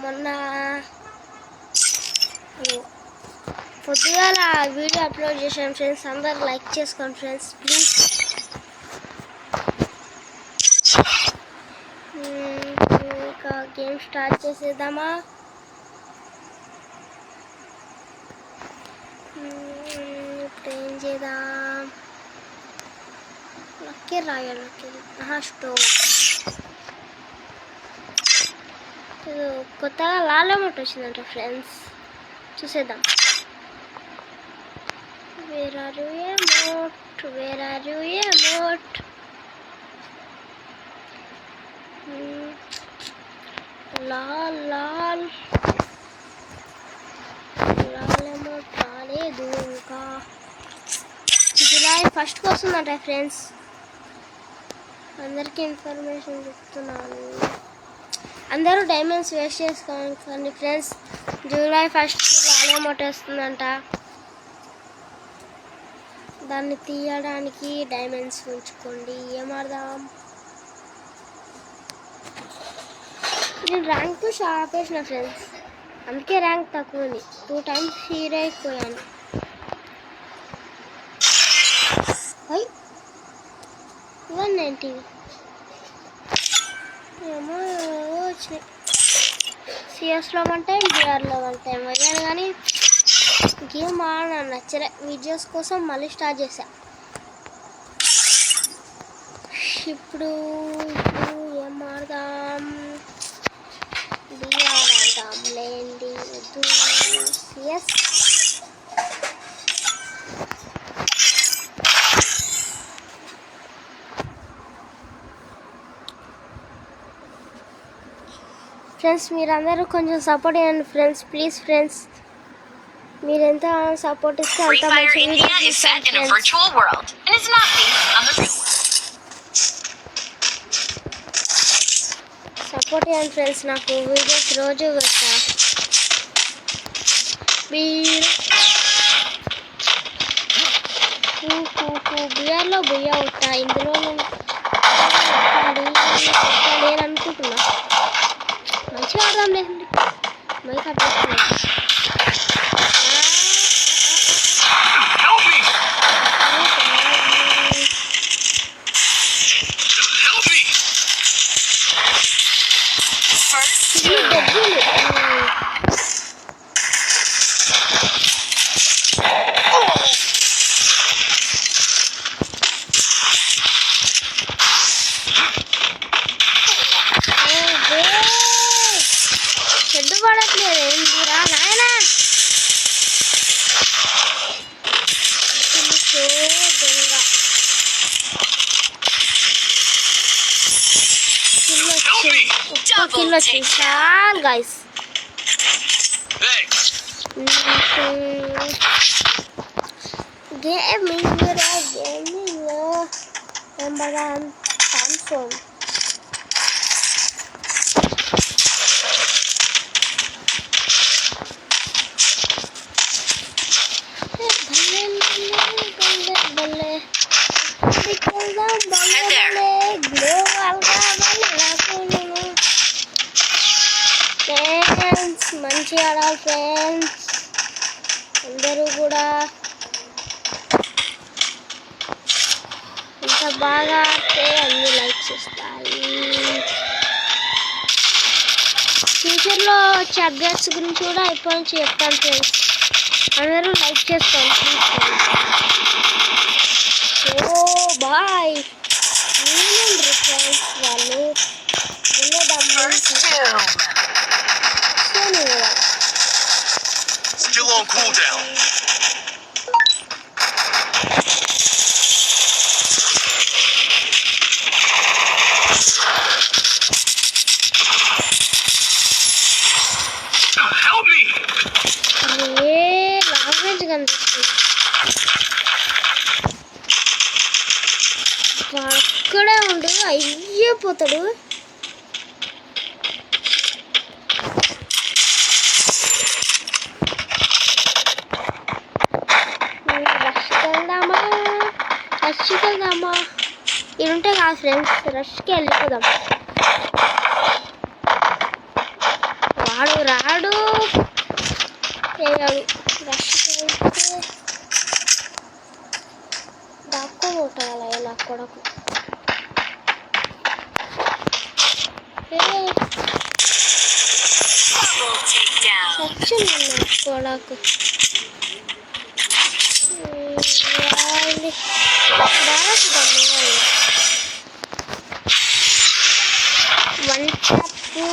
మొన్న పొద్దుగాల video upload చేశాను ఫ్రెండ్స్. అందరు లైక్ చేసుకోండి ఫ్రెండ్స్ ప్లీజ్. ఇంకా గేమ్ స్టార్ట్ చేసేద్దామా? ఇప్పుడు ఏం చేద్దాం? లక్కీ రాయాలి. స్టోవ్ కొత్తగా లాల్ అమౌంట్ వచ్చిందంట ఫ్రెండ్స్, చూసేద్దాం. Where are you amount, where are you amount? లాల్ లాల్ లాల్ అమౌంట్ రాలేదు ఇంకా. జూలై 1st వస్తుందంట ఫ్రెండ్స్, అందరికీ ఇన్ఫర్మేషన్ చెప్తున్నాను. అందరూ డైమండ్స్ వేస్ట్ చేసుకోండి friends. July 1st Lal amount వస్తుందంట. దాన్ని తీయడానికి డైమండ్స్ ఉంచుకోండి. ఏమాడదాం? నేను ర్యాంక్ షాప్ వేసిన ఫ్రెండ్స్, అందుకే ర్యాంక్ తక్కువ ఉంది. 2 times హీరో అయిపోయాను. 190 ఏమో వచ్చినాయి. సిఎస్లో 1 time, బిఆర్లో 1 time అయ్యాను. కానీ గేమ్ ఆడాను నచ్చలే. వీడియోస్ కోసం మళ్ళీ స్టార్ట్ చేశా. ఇప్పుడు ఏం ఆడదాం? బిఆర్ ఆడదాం లేండి. సిఎస్ ఫ్రెండ్స్, మీరందరూ కొంచెం సపోర్ట్ చేయండి ఫ్రెండ్స్ ప్లీజ్. ఫ్రెండ్స్, మీరు ఎంత సపోర్ట్ ఇస్తే అంత మంచిది. సపోర్ట్ చేయండి ఫ్రెండ్స్. నాకు వీడియోస్ రోజు వస్తా. బిఆర్లో బుయ్య ఉంటా. ఇందులో నేను అనుకుంటున్నా మంచిగా ఆడదాం లేదండి. మైక్ అడ్డేస్తున్నా. చెడ్డు పడట్లేదు ఏంటిరా నాయనా? కిల్ వచ్చింది చాలు గైస్. Gaming Samsung friends. మంచిగా ఆడాలి ఫ్రెండ్స్. అందరూ కూడా ఇంత బాగా ఆడితే అన్ని లైక్స్ వస్తాయి. ఫ్యూచర్లో వచ్చే అప్డేట్స్ గురించి కూడా ఇప్పటి నుంచి చెప్తాను ఫ్రెండ్స్. అందరూ లైక్ చేసుకోండి ప్లీజ్. ఓ బాయ్ నేనండి ఫ్రెండ్స్. వాళ్ళు Still on cooldown. Help me! Language కనిపిస్తుంది. అక్కడే ఉండు అయ్యిపోతాడు. రష్కి వెళ్దామా? ఇది ఉంటే కాదు ఫ్రెండ్స్, రష్కి వెళ్ళిపోదాం. రాడు వేయాడు రష్ అయితే దాక్కోబోటాల నా కొడకు సచ్చింది నా కొడకు వన్ టూ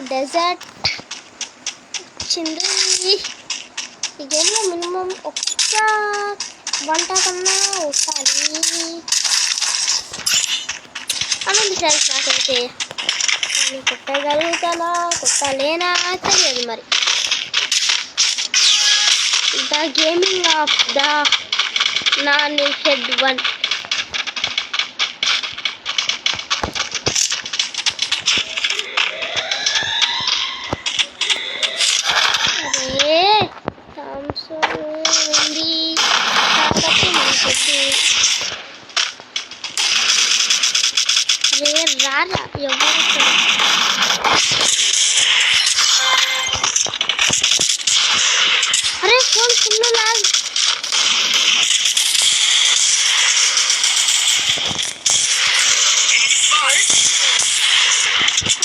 డెజర్ట్ వచ్చింది ఈ గేమ్లో మినిమం ఒక్క వంట కన్నా ఉండాలి అనండి ఫ్రెండ్స్ నాకైతే కానీ కొట్టగలుగుతానా కొట్టలేనా తెలియదు మరి the gaming of the non head one ఉంది కాబట్టి మనకి రే రారా ఎవరు అరే ఫోన్ ఫుల్ లాగ్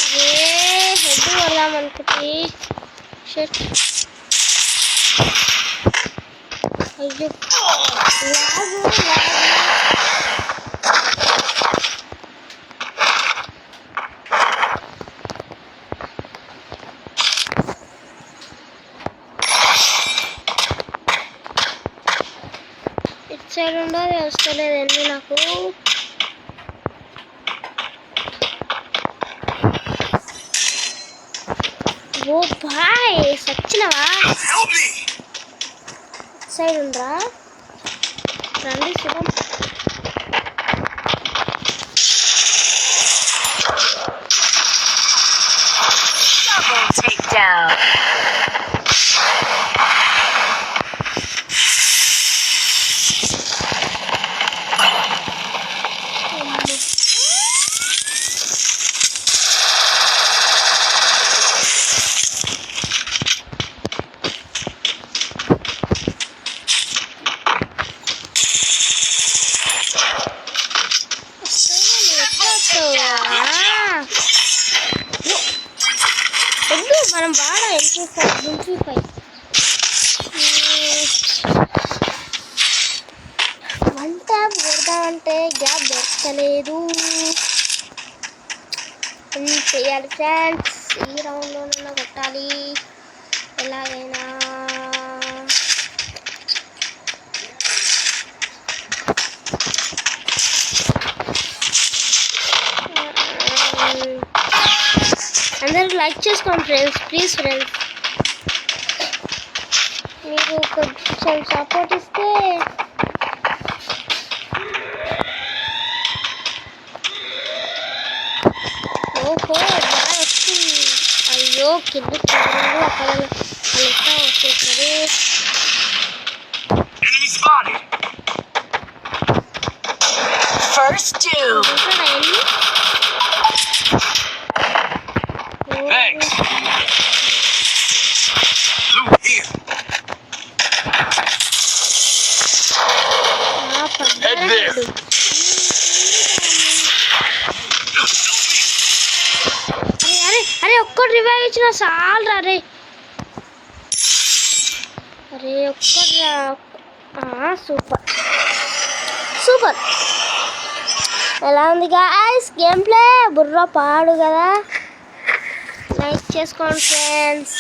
అరే హెడ్ కొడదామనుకుంటే షట్ అయ్యో లాగు ఇటు సైడ్ ఉండదు వస్తలేదండి నాకు ఓ బాయ్ సచ్చినవా సైడ్ ఉండరా రండి చూద్దాం మనం వాడా MP5 వన్ ట్యాప్ కొడదామంటే గ్యాప్ దొరకలేదు ఏం చేయాలి ఫ్రెండ్స్ ఈ రౌండ్లోనైనా కొట్టాలి ఎలాగైనా అందరూ లైక్ చేసుకోండి ఫ్రెండ్స్ ప్లీజ్ ఫ్రెండ్స్ మీరు కొంచెం సపోర్ట్ ఇస్తే ఓహో బాగా వచ్చింది అయ్యో కింద చూడండి అక్కడ లెక్క వచ్చేసరి First two. Thanks. Loot here. Head there. అరే ఒక్కటి రివైవ్ ఇచ్చిన చాలు రే అరే ఒక్కటి సూపర్ సూపర్ ఎలా ఉంది గాయ్స్ గేమ్ ప్లే బుర్ర పాడు కదా లైక్ చేసుకోండి ఫ్రెండ్స్